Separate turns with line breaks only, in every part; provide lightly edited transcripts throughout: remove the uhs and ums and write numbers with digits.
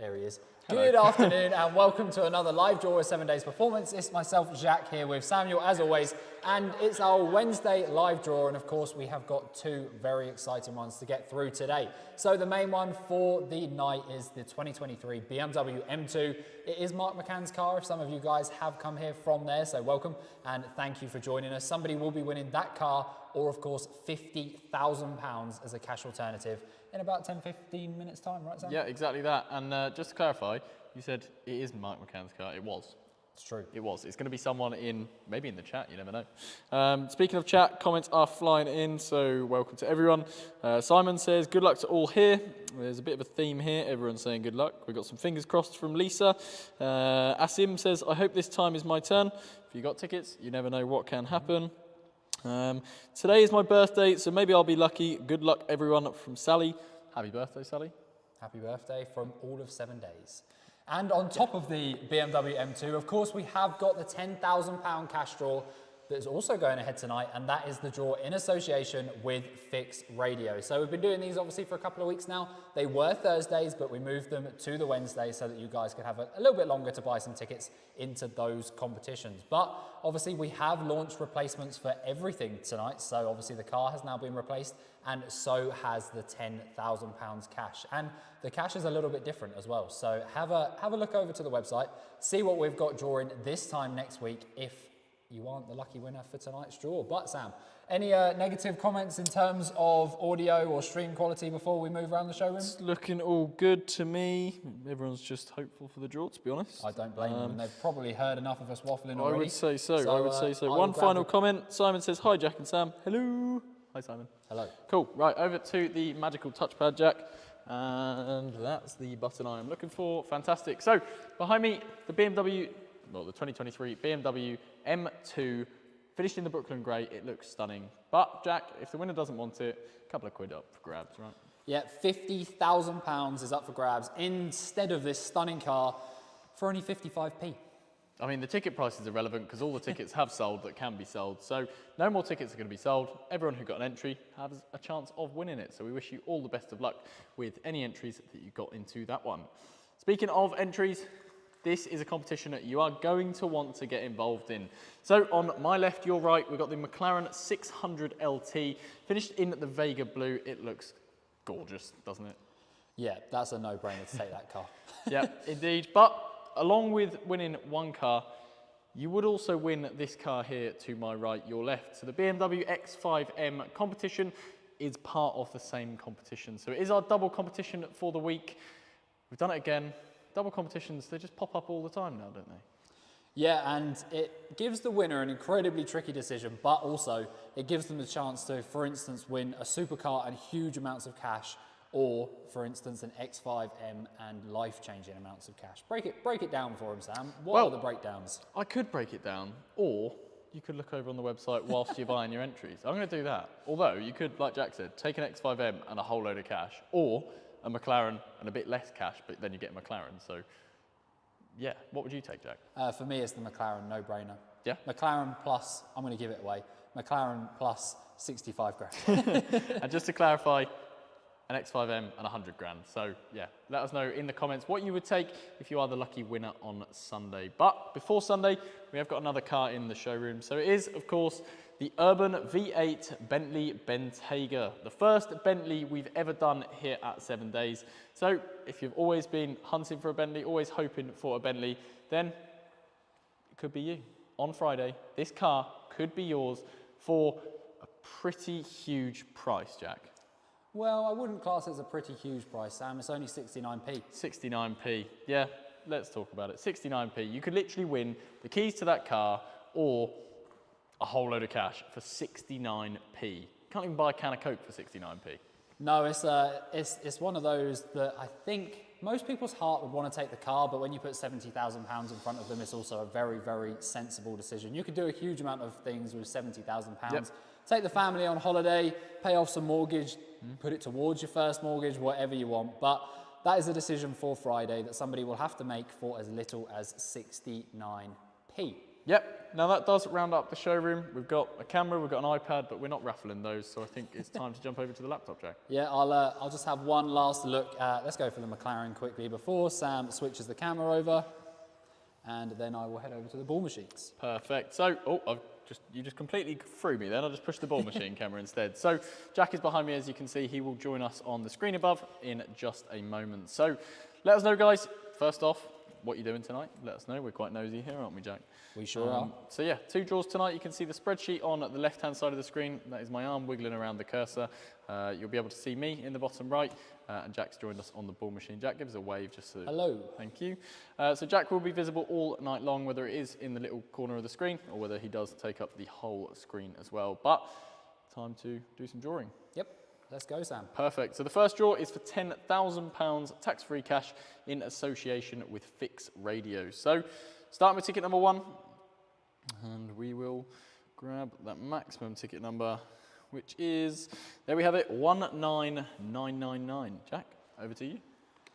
There he is.
Hello.
Good afternoon and welcome to another live draw of 7 Days Performance. It's myself, Jacques, here with Samuel as always, and it's our Wednesday live draw, and of course we have got two very exciting ones to get through today. So the main one for the night is the 2023 BMW M2. It is Mark McCann's car, if some of you guys have come here from there, so welcome and thank you for joining us. Somebody will be winning that car, or of course £50,000 as a cash alternative in about 10-15 minutes time, right Sam?
Yeah, exactly that. And just to clarify, you said it is Mark McCann's car. It was.
It's true.
It was. It's going to be someone maybe in the chat, you never know. Speaking of chat, comments are flying in, so welcome to everyone. Simon says, good luck to all here. There's a bit of a theme here. Everyone's saying good luck. We've got some fingers crossed from Lisa. Asim says, I hope this time is my turn. If you got tickets, you never know what can happen. Today is my birthday, so maybe I'll be lucky. Good luck, everyone, from Sally. Happy birthday, Sally.
Happy birthday from all of 7 days. And on top of the BMW M2, of course, we have got the £10,000 cash draw that is also going ahead tonight, and that is the draw in association with Fix Radio. So we've been doing these obviously for a couple of weeks now. They were Thursdays, but we moved them to the Wednesdays so that you guys could have a little bit longer to buy some tickets into those competitions. But obviously we have launched replacements for everything tonight. So obviously the car has now been replaced, and so has the £10,000 cash. And the cash is a little bit different as well. So have a look over to the website, see what we've got drawing this time next week if you aren't the lucky winner for tonight's draw. But Sam, any negative comments in terms of audio or stream quality before we move around the showroom?
It's looking all good to me. Everyone's just hopeful for the draw, to be honest.
I don't blame them. They've probably heard enough of us waffling already.
I would say so. I would say so. One final comment. Simon says, hi, Jack and Sam. Hello. Hi, Simon.
Hello.
Cool. Right, over to the magical touchpad, Jack. And that's the button I am looking for. Fantastic. So, behind me, the BMW, well, the 2023 BMW M2, finished in the Brooklyn Grey. It looks stunning. But, Jack, if the winner doesn't want it, a couple of quid up for grabs, right?
Yeah, £50,000 is up for grabs instead of this stunning car for only 55p.
I mean, the ticket price is irrelevant because all the tickets have sold that can be sold. So no more tickets are going to be sold. Everyone who got an entry has a chance of winning it. So we wish you all the best of luck with any entries that you got into that one. Speaking of entries, this is a competition that you are going to want to get involved in. So on my left, your right, we've got the McLaren 600 LT, finished in the Vega Blue. It looks gorgeous, doesn't it?
Yeah, that's a no-brainer to take that car.
Yeah, indeed. But along with winning one car, you would also win this car here to my right, your left. So the BMW X5M competition is part of the same competition. So it is our double competition for the week. We've done it again. Double competitions, they just pop up all the time now, don't they?
Yeah, and it gives the winner an incredibly tricky decision, but also it gives them the chance to, for instance, win a supercar and huge amounts of cash, or, for instance, an X5M and life-changing amounts of cash. Break it down for him, Sam. What are the breakdowns?
I could break it down, or you could look over on the website whilst you're buying your entries. I'm going to do that. Although, you could, like Jack said, take an X5M and a whole load of cash, or a McLaren and a bit less cash, but then you get a McLaren. So, yeah, what would you take, Jack?
For me, it's the McLaren, no-brainer.
Yeah?
McLaren plus, I'm going to give it away, McLaren plus 65 grand.
And just to clarify, an X5M and 100 grand. So yeah, let us know in the comments what you would take if you are the lucky winner on Sunday. But before Sunday, we have got another car in the showroom. So it is, of course, the Urban V8 Bentley Bentayga, the first Bentley we've ever done here at 7 Days. So if you've always been hunting for a Bentley, always hoping for a Bentley, then it could be you. On Friday, this car could be yours for a pretty huge price, Jack.
Well, I wouldn't class it as a pretty huge price, Sam. It's only 69p.
69p. Yeah, let's talk about it. 69p. You could literally win the keys to that car or a whole load of cash for 69p. You can't even buy a can of Coke for 69p.
No, it's one of those that I think most people's heart would want to take the car, but when you put £70,000 in front of them, it's also a very, very sensible decision. You could do a huge amount of things with £70,000.
Yep.
Take the family on holiday, pay off some mortgage, put it towards your first mortgage, whatever you want. But that is a decision for Friday that somebody will have to make for as little as 69p.
Yep, now that does round up the showroom. We've got a camera, we've got an iPad, but we're not raffling those, so I think it's time to jump over to the laptop, Jack.
Yeah, I'll just have one last look at, let's go for the McLaren quickly before Sam switches the camera over, and then I will head over to the ball machines.
Perfect. So, you just completely threw me then. I'll just push the ball machine camera instead. So, Jack is behind me, as you can see. He will join us on the screen above in just a moment. So, let us know, guys, first off, what you're doing tonight. Let us know. We're quite nosy here, aren't we, Jack?
We sure are.
So yeah, 2 draws tonight. You can see the spreadsheet on the left-hand side of the screen. That is my arm wiggling around the cursor. You'll be able to see me in the bottom right, and Jack's joined us on the ball machine. Jack, give us a wave just so.
Hello.
Thank you. So Jack will be visible all night long, whether it is in the little corner of the screen or whether he does take up the whole screen as well. But time to do some drawing.
Yep. Let's go, Sam.
Perfect. So the first draw is for £10,000 tax-free cash in association with Fix Radio. So starting with ticket number 1, and we will grab that maximum ticket number, which is, there we have it, 19999. Jack, over to you.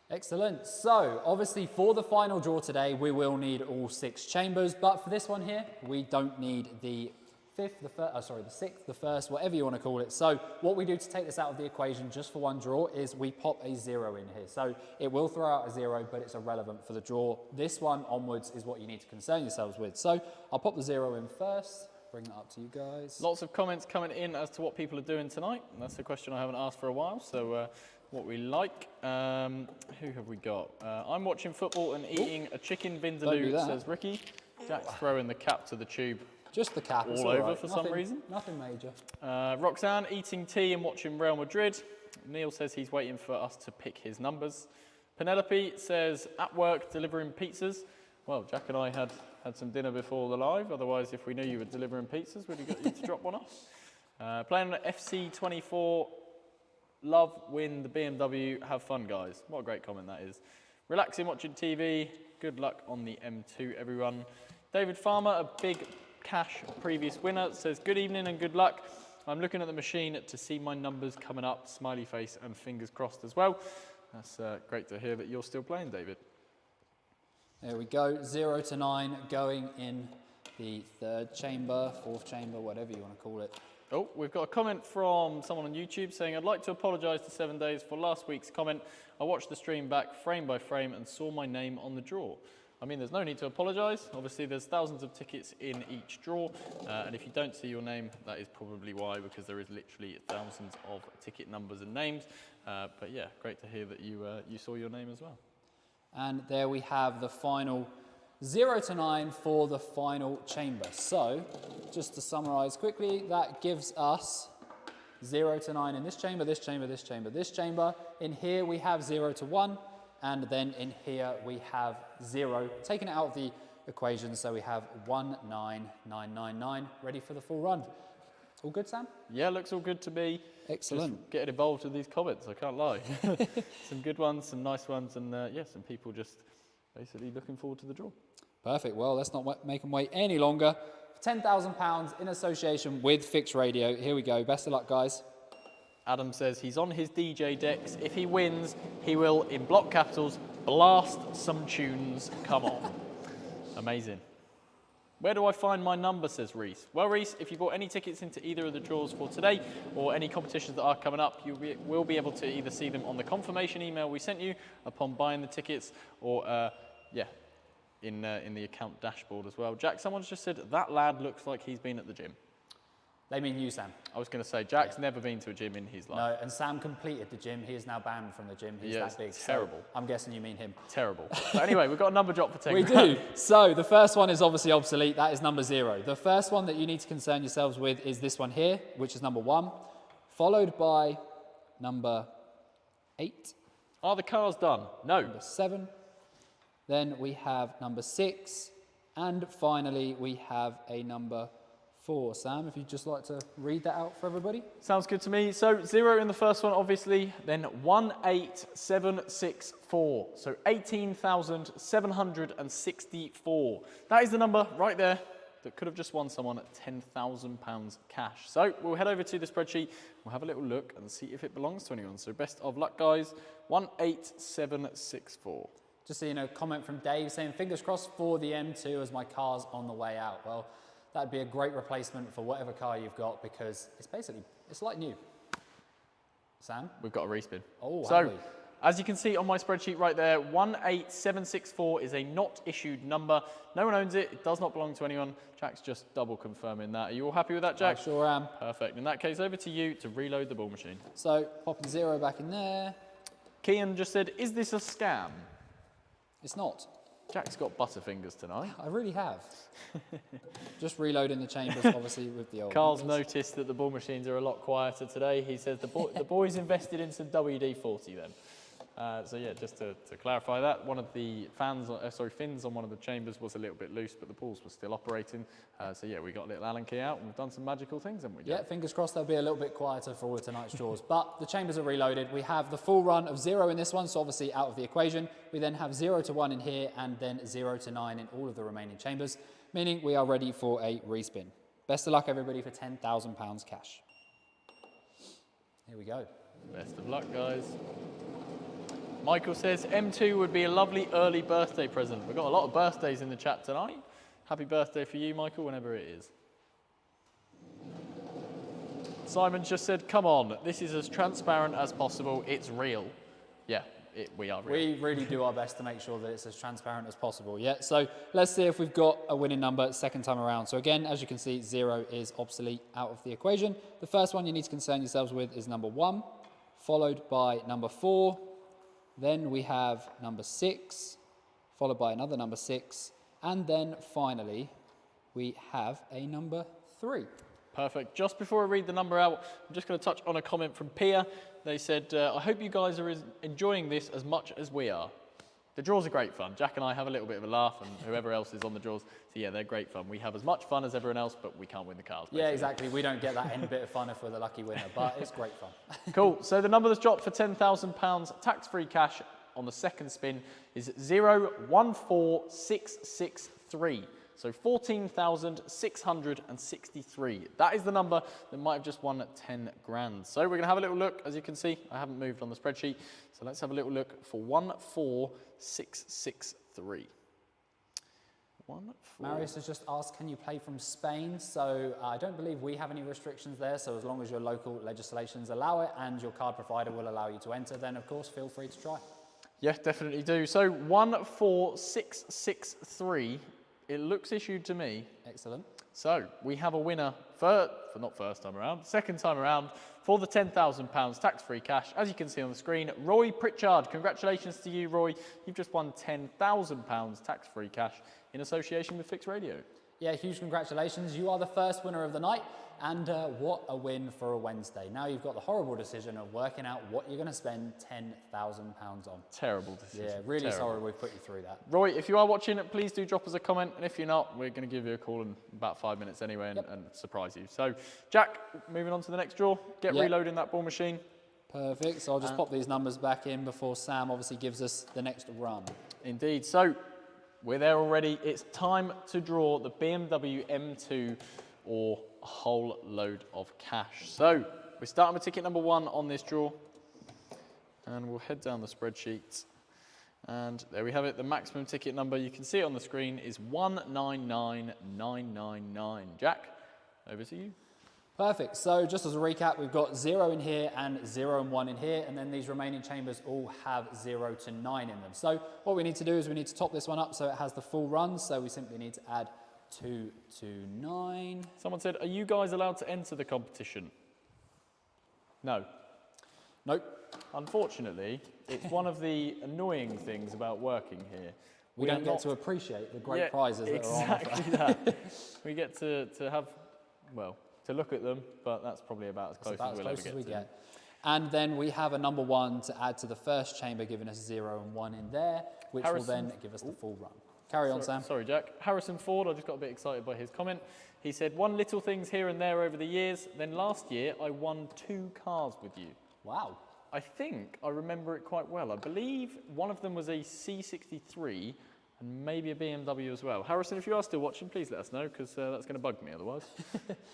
Excellent. So obviously for the final draw today, we will need all 6 chambers, but for this one here, we don't need the the 6th, the 1st, whatever you want to call it. So what we do to take this out of the equation just for one draw is we pop a 0 in here. So it will throw out a 0, but it's irrelevant for the draw. This one onwards is what you need to concern yourselves with. So I'll pop the 0 in first, bring that up to you guys.
Lots of comments coming in as to what people are doing tonight. And that's a question I haven't asked for a while. So what we like. Who have we got? I'm watching football and eating a chicken vindaloo, says Ricky. Jack's throwing the cap to the tube.
Just the cap.
All over for some reason.
Nothing major.
Roxanne, eating tea and watching Real Madrid. Neil says he's waiting for us to pick his numbers. Penelope says, at work, delivering pizzas. Well, Jack and I had some dinner before the live. Otherwise, if we knew you were delivering pizzas, we'd have got you to drop one off. Playing FC24. Love, win the BMW. Have fun, guys. What a great comment that is. Relaxing, watching TV. Good luck on the M2, everyone. David Farmer, a big cash previous winner, says good evening and good luck. I'm looking at the machine to see my numbers coming up, smiley face and fingers crossed as well. That's great to hear that you're still playing, David.
There we go, 0 to 9 going in the 3rd chamber, 4th chamber, whatever you want to call it.
Oh, we've got a comment from someone on YouTube saying, I'd like to apologise to 7 Days for last week's comment. I watched the stream back frame by frame and saw my name on the draw. I mean, there's no need to apologise. Obviously, there's thousands of tickets in each draw, and if you don't see your name, that is probably why, because there is literally thousands of ticket numbers and names. But yeah, great to hear that you saw your name as well. And
there we have the final 0 to 9 for the final chamber. So, just to summarise quickly, that gives us 0 to 9 in this chamber, this chamber, this chamber, this chamber. In here, we have 0 to 1. And then in here we have 0, taken it out of the equation, so we have 19999, ready for the full run. All good, Sam? Yeah, looks all good to me. Excellent. Just getting involved with these comments, I can't lie. Some good ones, some nice ones, and yeah, some people just basically looking forward to the draw. Perfect, well, let's not make them wait any longer. £10,000 in association with Fix Radio. Here we go, best of luck, guys. Adam says he's on his DJ decks. If he wins, he will, in block capitals, blast some tunes. Come on. Amazing. Where do I find my number, says Reese. Well, Reese, if you bought any tickets into either of the draws for today or any competitions that are coming up, you will be able to either see them on the confirmation email we sent you upon buying the tickets or, yeah, in the account dashboard as well. Jack, someone's just said, that lad looks like he's been at the gym. They mean you, Sam. I was going to say, Jack's never been to a gym in his life. No, and Sam completed the gym. He is now banned from the gym. He's that big. Terrible. So I'm guessing you mean him. Terrible. But anyway, we've got a number drop for 10 We do. So the first one is obviously obsolete. That is number 0. The first one that you need to concern yourselves with is this one here, which is number 1, followed by number 8. Are the cars done? No. Number 7. Then we have number 6. And finally, we have a number 4. Sam, if you'd just like to read that out for everybody. Sounds good to me. So 0 in the first one, obviously, then 18764. So 18,764. That is the number right there that could have just won someone £10,000 cash. So we'll head over to the spreadsheet. We'll have a little look and see if it belongs to anyone. So best of luck, guys. 18764. Just seeing a comment from Dave saying, fingers crossed for the M2 as my car's on the way out. Well, that'd be a great replacement for whatever car you've got because it's like new. Sam?
We've got a respin.
Oh,
so, as you can see on my spreadsheet right there, 18764 is a not issued number. No one owns it. It does not belong to anyone. Jack's just double confirming that. Are you all happy with that, Jack?
I sure am.
Perfect. In that case, over to you to reload the ball machine.
So, popping 0 back in there.
Kian just said, is this a scam?
It's not.
Jack's got butterfingers tonight.
I really have. Just reloading the chambers, obviously, with the old
Carl's
numbers.
noticed that the ball machines are a lot quieter today. He says the boys invested in some WD-40 then. So yeah, just to clarify that, one of the fins on one of the chambers was a little bit loose, but the balls were still operating. So yeah, we got a little Allen key out and we've done some magical things, haven't we, Jack?
Yeah, fingers crossed they'll be a little bit quieter for all of tonight's draws. But the chambers are reloaded. We have the full run of 0 in this one, so obviously out of the equation. We then have 0 to 1 in here and then 0 to 9 in all of the remaining chambers, meaning we are ready for a respin. Best of luck, everybody, for £10,000 cash. Here we go.
Best of luck, guys. Michael says, M2 would be a lovely early birthday present. We've got a lot of birthdays in the chat tonight. Happy birthday for you, Michael, whenever it is. Simon just said, come on, this is as transparent as possible. It's real. Yeah, we are real.
We really do our best to make sure that it's as transparent as possible. Yeah, so let's see if we've got a winning number second time around. So again, as you can see, 0 is obsolete out of the equation. The first one you need to concern yourselves with is number 1, followed by number 4. Then we have number 6, followed by another number 6. And then finally, we have a number 3.
Perfect. Just before I read the number out, I'm just going to touch on a comment from Pia. They said, I hope you guys are enjoying this as much as we are. The draws are great fun. Jack and I have a little bit of a laugh, and whoever else is on the draws. So yeah, they're great fun. We have as much fun as everyone else, but we can't win the cars. Basically.
Yeah, exactly. We don't get that any bit of fun if we're the lucky winner, but it's great fun.
Cool. So the number that's dropped for £10,000 tax-free cash on the second spin is 014663. So 14,663. That is the number that might have just won 10 grand. So we're going to have a little look. As you can see, I haven't moved on the spreadsheet. So let's have a little look for 14663.
Marius has just asked, can you play from Spain? So I don't believe we have any restrictions there. So as long as your local legislations allow it and your card provider will allow you to enter, then of course, feel free to try.
Yeah, definitely do. So 14663. It looks issued to me.
Excellent.
So we have a winner for not first time around, second time around for the £10,000 tax-free cash. As you can see on the screen, Roy Pritchard. Congratulations to you, Roy. You've just won £10,000 tax-free cash in association with Fix Radio. Yeah, huge congratulations. You are the first winner of the night. And what a win for a Wednesday. Now you've got the horrible decision of working out what you're going to spend £10,000 on. Terrible decision. Yeah, really sorry we've put you through that. Roy, if you are watching it, please do drop us a comment. And if you're not, we're going to give you a call in about 5 minutes anyway and surprise you. So, Jack, moving on to the next draw. Get reloading that ball machine. Perfect. So I'll just pop these numbers back in before Sam obviously gives us the next run. Indeed. So we're there already. It's time to draw the BMW M2 or a whole load of cash. So we're starting with ticket number 1 on this draw. And we'll head down the spreadsheet. And there we have it. The maximum ticket number, you can see it on the screen, is 199999. Jack, over to you. Perfect. So just as a recap, we've got 0 in here and 0 and 1 in here. And then these remaining chambers all have 0 to 9 in them. So what we need to do is we need to top this one up so it has the full run. So we simply need to add 2 to 9. Someone said, are you guys allowed to enter the competition? No. Nope. Unfortunately, it's one of the annoying things about working here. We don't get to appreciate the great prizes that are on offer. Exactly that. We get to have, well, to look at them, but that's probably about as close as we'll ever get to. And then we have a number 1 to add to the first chamber, giving us 0 and 1 in there, which will then give us the full run. Carry on, Sam. Sorry, Jack. Harrison Ford, I just got a bit excited by his comment. He said, won little things here and there over the years. Then last year, I won 2 cars with you. Wow. I think I remember it quite well. I believe one of them was a C63 and maybe a BMW as well. Harrison, if you are still watching, please let us know because that's going to bug me otherwise.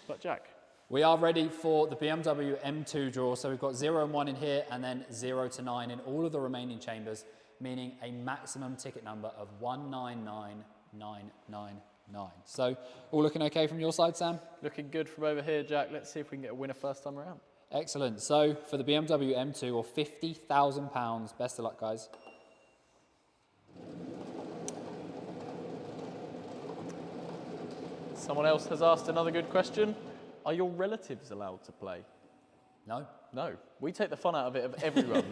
But Jack. We are ready for the BMW M2 draw. So we've got 0 and 1 in here and then 0 to 9 in all of the remaining chambers.
meaning a maximum ticket number of 199999. So, all looking okay from your side, Sam?
Looking good from over here, Jack. Let's see if we can get a winner first time around.
Excellent. So, for the BMW M2 or £50,000, best of luck, guys.
Someone else has asked another good question. Are your relatives allowed to play?
No?
No. We take the fun out of it, of everyone.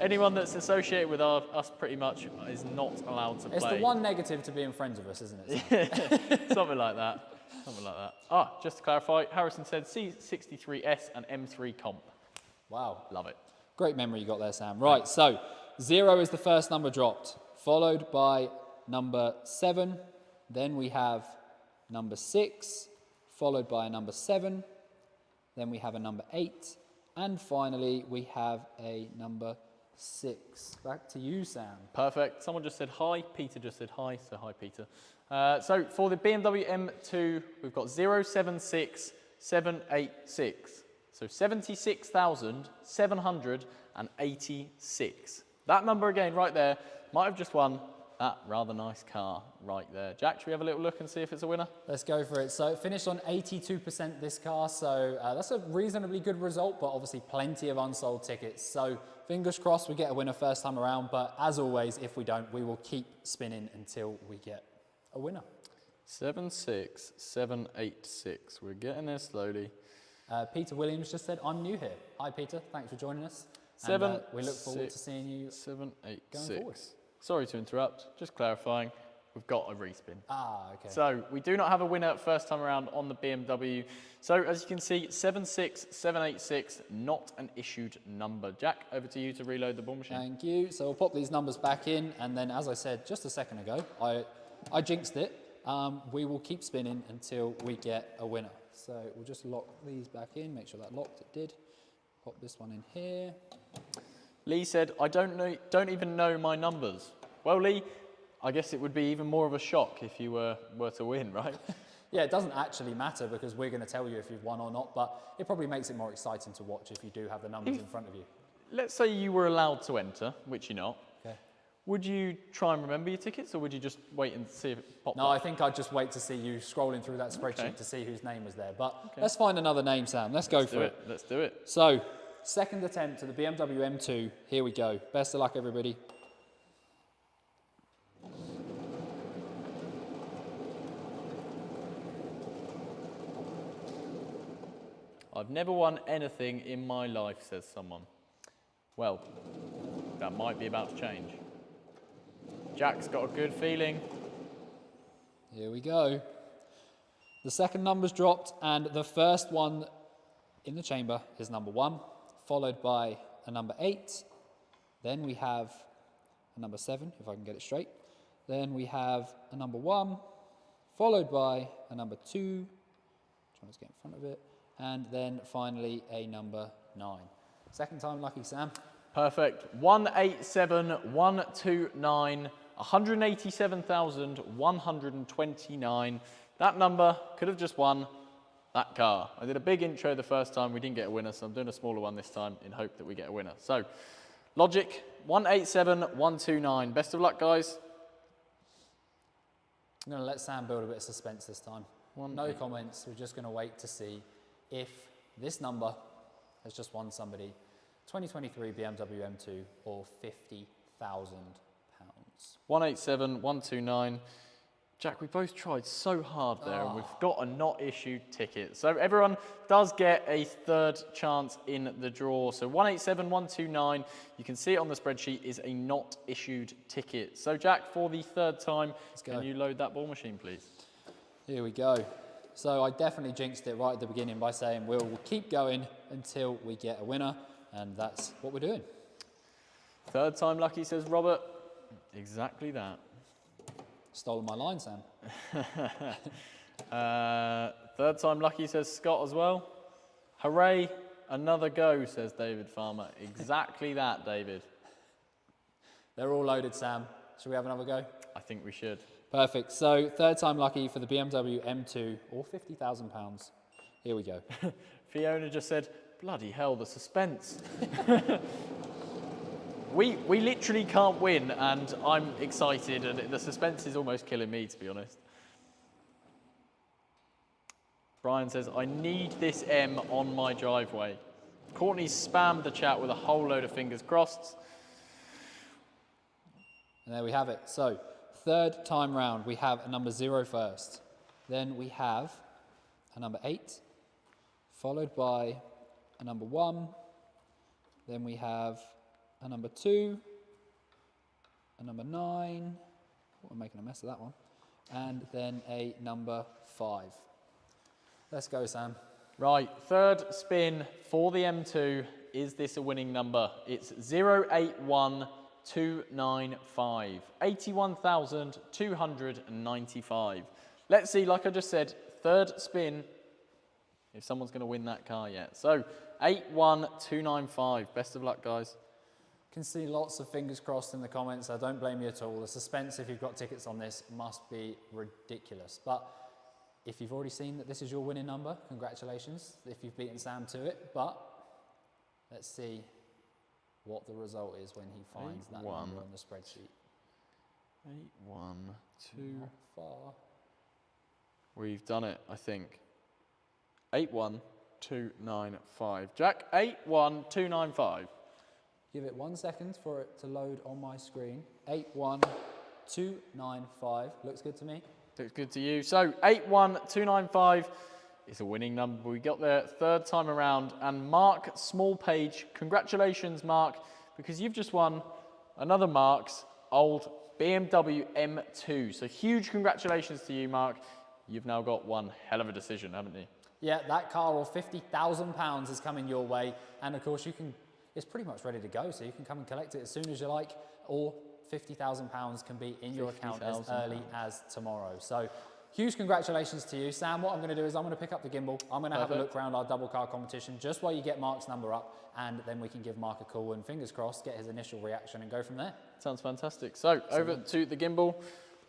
Anyone that's associated with us pretty much is not allowed to play.
It's the one negative to being friends with us, isn't it, Sam?
Something like that. Something like that. Ah, just to clarify, Harrison said C63S and M3 comp.
Wow.
Love it.
Great memory you got there, Sam. Right, so 0 is the first number dropped, followed by number 7. Then we have number 6, followed by a number 7. Then we have a number 8. And finally, we have a number 6. Back to you, Sam.
Perfect. Someone just said hi. Peter just said hi, so hi, Peter. So for the BMW M2, we've got 076786. So 76,786. That number again right there might have just won that rather nice car right there. Jack, should we have a little look and see if it's a winner?
Let's go for it. So it finished on 82% this car, so that's a reasonably good result, but obviously plenty of unsold tickets. So fingers crossed we get a winner first time around, but as always, if we don't, we will keep spinning until we get a winner.
76786. We're getting there slowly.
Peter Williams just said, I'm new here. Hi, Peter. Thanks for joining us. We look forward to seeing you
786.
going forward.
Sorry to interrupt, just clarifying, we've got a respin.
Ah, okay.
So we do not have a winner first time around on the BMW. So as you can see, 76786, not an issued number. Jack, over to you to reload the ball machine.
Thank you. So we'll pop these numbers back in, and then as I said just a second ago, I jinxed it. We will keep spinning until we get a winner. So we'll just lock these back in, make sure that locked, it did. Pop this one in here.
Lee said, I don't even know my numbers. Well, Lee, I guess it would be even more of a shock if you were to win, right?
Yeah, it doesn't actually matter because we're going to tell you if you've won or not, but it probably makes it more exciting to watch if you do have the numbers in front of you.
Let's say you were allowed to enter, which you're not.
Okay.
Would you try and remember your tickets, or would you just wait and see if it popped up?
No, I think I'd just wait to see you scrolling through that spreadsheet to see whose name was there. But let's find another name, Sam. Let's go for it.
Let's do it.
So, second attempt to the BMW M2. Here we go. Best of luck, everybody.
I've never won anything in my life, says someone. Well, that might be about to change. Jack's got a good feeling.
Here we go. The second number's dropped, and the first one in the chamber is number 1, followed by a number 8. Then we have a number 7, if I can get it straight. Then we have a number 1, followed by a number 2. Trying to get in front of it. And then finally a number 9. Second time lucky, Sam.
Perfect. 187129, 187,129. That number could have just won that car. I did a big intro the first time, we didn't get a winner, so I'm doing a smaller one this time in hope that we get a winner. So, logic, 187129. Best of luck, guys.
I'm going to let Sam build a bit of suspense this time. No comments, we're just going to wait to see if this number has just won somebody 2023 BMW M2 or £50,000.
187129. Jack, we both tried so hard there and we've got a not issued ticket. So everyone does get a third chance in the draw. So 187129, you can see it on the spreadsheet, is a not issued ticket. So Jack, for the third time, can you load that ball machine, please?
Here we go. So I definitely jinxed it right at the beginning by saying we'll keep going until we get a winner, and that's what we're doing.
Third time lucky, says Robert. Exactly that.
Stolen my line, Sam.
Third time lucky, says Scott as well. Hooray, another go, says David Farmer. Exactly that, David.
They're all loaded, Sam. Should we have another go?
I think we should.
Perfect. So third time lucky for the BMW M2 or £50,000. Here we go.
Fiona just said, bloody hell, the suspense. We literally can't win, and I'm excited, and the suspense is almost killing me, to be honest. Brian says, I need this M on my driveway. Courtney spammed the chat with a whole load of fingers crossed.
And there we have it. So, third time round, we have a number 0 first. Then we have a number 8, followed by a number 1. Then we have a number 2, a number 9. Oh, I'm making a mess of that one. And then a number 5. Let's go, Sam.
Right, third spin for the M2. Is this a winning number? It's 081295. 81,295. Let's see, like I just said, third spin, if someone's going to win that car yet. So, 81295. Best of luck, guys.
Can see lots of fingers crossed in the comments. I don't blame you at all. The suspense, if you've got tickets on this, must be ridiculous. But if you've already seen that this is your winning number, congratulations if you've beaten Sam to it. But let's see what the result is when he finds that number on the spreadsheet.
812.
Not far.
We've done it, I think. 81295. Jack, 81295.
Give it 1 second for it to load on my screen. 81295. Looks good to me.
Looks good to you. So 81295 is a winning number. We got there third time around. And Mark Smallpage, congratulations, Mark, because you've just won another Mark's old BMW M2. So huge congratulations to you, Mark. You've now got one hell of a decision, haven't you?
Yeah, that car or £50,000 is coming your way. And of course, it's pretty much ready to go. So you can come and collect it as soon as you like, or £50,000 can be in your account as early as tomorrow. So huge congratulations to you. Sam, what I'm going to do is I'm going to pick up the gimbal. I'm going to have a look around our double car competition just while you get Mark's number up, and then we can give Mark a call and fingers crossed get his initial reaction and go from there.
Sounds fantastic. So over to the gimbal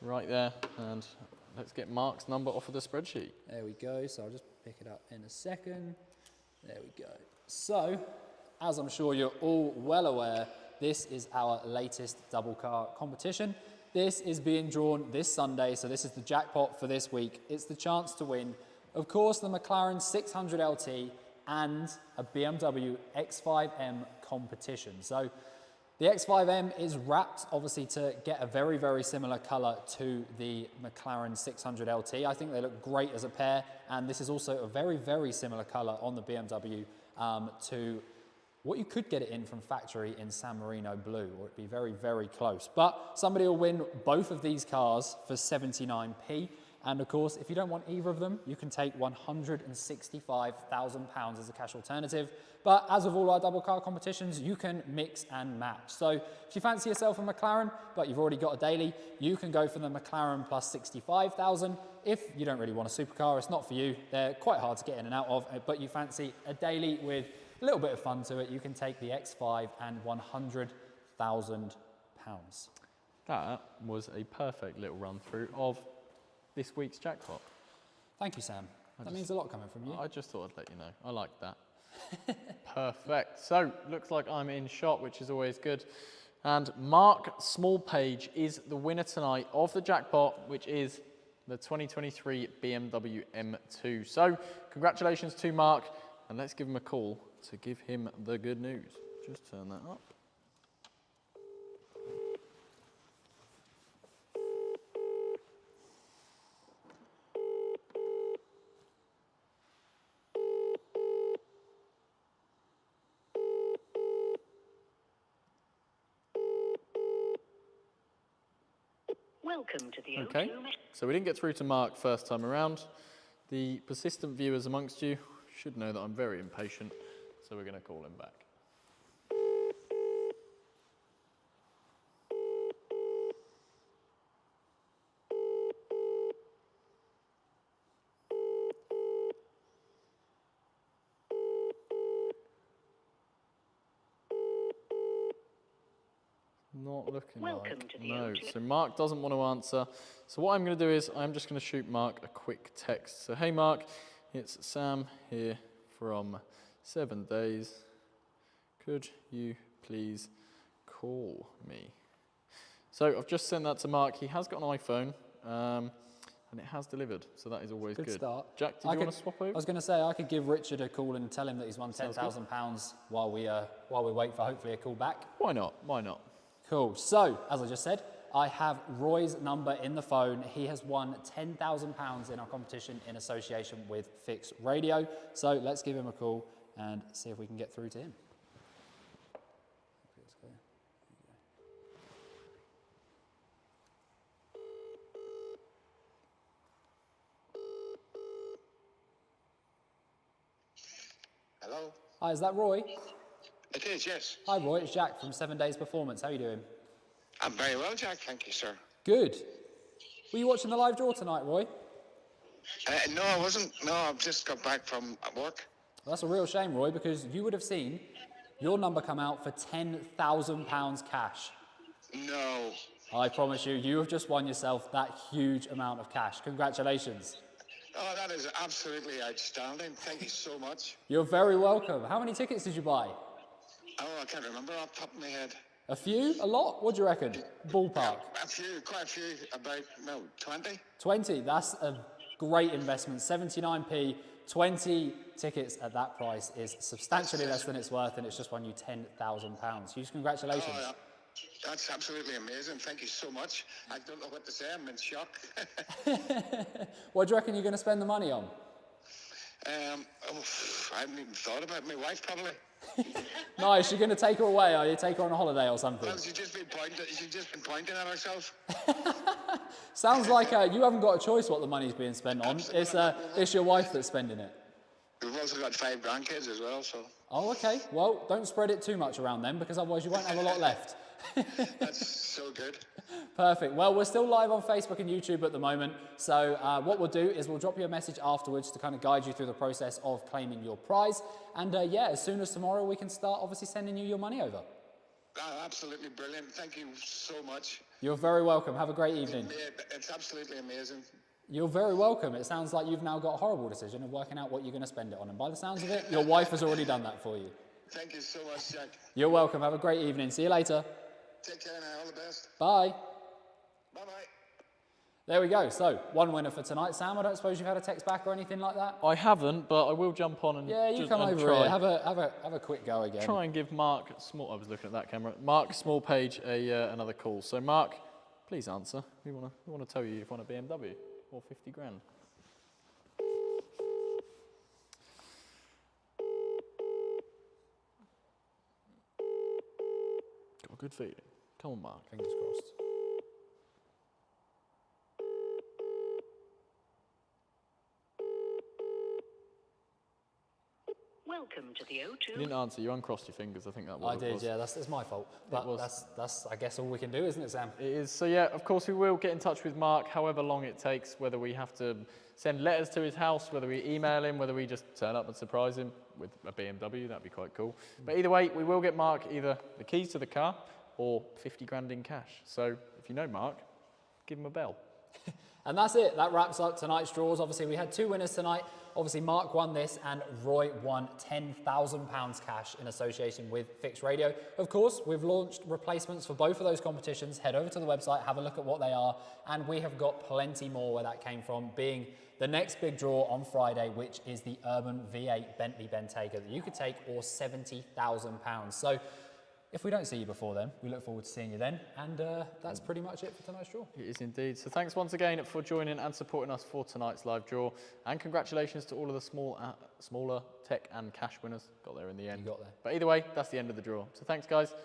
right there, and let's get Mark's number off of the spreadsheet.
There we go. So I'll just pick it up in a second. There we go. So as I'm sure you're all well aware, this is our latest double car competition. This is being drawn this Sunday, so this is the jackpot for this week. It's the chance to win, of course, the McLaren 600 LT and a BMW X5M competition. So the X5M is wrapped, obviously, to get a very, very similar colour to the McLaren 600 LT. I think they look great as a pair, and this is also a very, very similar colour on the BMW to what you could get it in from factory in San Marino blue, or it'd be very, very close. But somebody will win both of these cars for 79p. And of course, if you don't want either of them, you can take £165,000 as a cash alternative. But as with all our double car competitions, you can mix and match. So if you fancy yourself a McLaren, but you've already got a daily, you can go for the McLaren plus 65,000. If you don't really want a supercar, it's not for you. They're quite hard to get in and out of, but you fancy a daily with a little bit of fun to it, you can take the X5 and £100,000.
That was a perfect little run through of this week's jackpot.
Thank you, Sam. That means a lot coming from you.
I just thought I'd let you know. I like that. Perfect. So, looks like I'm in shot, which is always good. And Mark Smallpage is the winner tonight of the jackpot, which is the 2023 BMW M2. So, congratulations to Mark, and let's give him a call to give him the good news. Just turn that up.
Welcome to the
Okay, so we didn't get through to Mark first time around. The persistent viewers amongst you should know that I'm very impatient, so we're going to call him back. Not looking
Welcome
like.
to the
No,
O2.
so Mark doesn't want to answer. So what I'm going to do is I'm just going to shoot Mark a quick text. So, hey Mark, it's Sam here from 7 Days. Could you please call me. So I've just sent that to Mark. He has got an iPhone, and it has delivered, so that is always good.
Good start.
Jack, did you want to swap over?
I was going to say, I could give Richard a call and tell him that he's won £10,000 while we wait for hopefully a call back.
Why not? Why not?
Cool. So, as I just said, I have Roy's number in the phone. He has won £10,000 in our competition in association with Fix Radio. So let's give him a call and see if we can get through to him.
Hello?
Hi, is that Roy?
It is, yes.
Hi Roy, it's Jack from 7 Days Performance. How are you doing?
I'm very well, Jack. Thank you, sir.
Good. Were you watching the live draw tonight, Roy?
No, I wasn't. No, I've just got back from work.
Well, that's a real shame, Roy, because you would have seen your number come out for £10,000 cash.
No.
I promise you, you have just won yourself that huge amount of cash. Congratulations.
Oh, that is absolutely outstanding. Thank you so much.
You're very welcome. How many tickets did you buy?
Oh, I can't remember off the top of my head.
A few? A lot? What do you reckon? Ballpark.
A few, quite a few, about, 20.
20. That's a great investment. 79p, 20 tickets at that price is substantially less than it's worth, and it's just won you £10,000. Huge congratulations.
Oh, yeah. That's absolutely amazing. Thank you so much. I don't know what to say. I'm in shock.
What do you reckon you're going to spend the money on?
I haven't even thought about it. My wife, probably.
Nice. You're going to take her away, are you? Take her on a holiday or something?
Well, she's just been pointing at herself.
Sounds like you haven't got a choice what the money's being spent on. It's your wife that's spending it.
We've also got 5 grandkids as well, so.
Oh, okay. Well, don't spread it too much around them, because otherwise you won't have a lot left.
That's so good.
Perfect. Well, we're still live on Facebook and YouTube at the moment. So what we'll do is we'll drop you a message afterwards to kind of guide you through the process of claiming your prize. And yeah, as soon as tomorrow, we can start obviously sending you your money over.
Oh, absolutely brilliant. Thank you so much.
You're very welcome. Have a great evening.
It's absolutely amazing.
You're very welcome. It sounds like you've now got a horrible decision of working out what you're going to spend it on. And by the sounds of it, your wife has already done that for you.
Thank you so much, Jack.
You're welcome. Have a great evening. See you later.
Take care now. All the best.
Bye.
Bye-bye.
There we go. So, one winner for tonight. Sam, I don't suppose you've had a text back or anything like that?
I haven't, but I will jump on and
Yeah, you
just,
come
and
over
try.
here. Have a quick go again.
Try and give Mark Small. I was looking at that camera. Mark Smallpage another call. So Mark, please answer. We want to tell you you've won a BMW or 50 grand. Got a good feeling. Come on, Mark.
Fingers crossed.
Welcome to the
You
O2.
didn't answer. You uncrossed your fingers. I think that was
I did, yeah. That's my fault. But
was.
that's I guess all we can do, isn't it, Sam?
It is. So yeah, of course we will get in touch with Mark, however long it takes, whether we have to send letters to his house, whether we email him, whether we just turn up and surprise him with a BMW, that'd be quite cool. But either way, we will get Mark either the keys to the car or 50 grand in cash. So if you know Mark, give him a bell.
And that's it. That wraps up tonight's draws. Obviously, we had 2 winners tonight. Obviously, Mark won this and Roy won £10,000 cash in association with Fix Radio. Of course, we've launched replacements for both of those competitions. Head over to the website, have a look at what they are. And we have got plenty more where that came from, being the next big draw on Friday, which is the Urban V8 Bentley Bentayga that you could take, or £70,000. So if we don't see you before then, we look forward to seeing you then. And that's pretty much it for tonight's draw.
It is indeed. So thanks once again for joining and supporting us for tonight's live draw. And congratulations to all of the smaller tech and cash winners. Got there in the end.
You got there.
But either way, that's the end of the draw. So thanks, guys.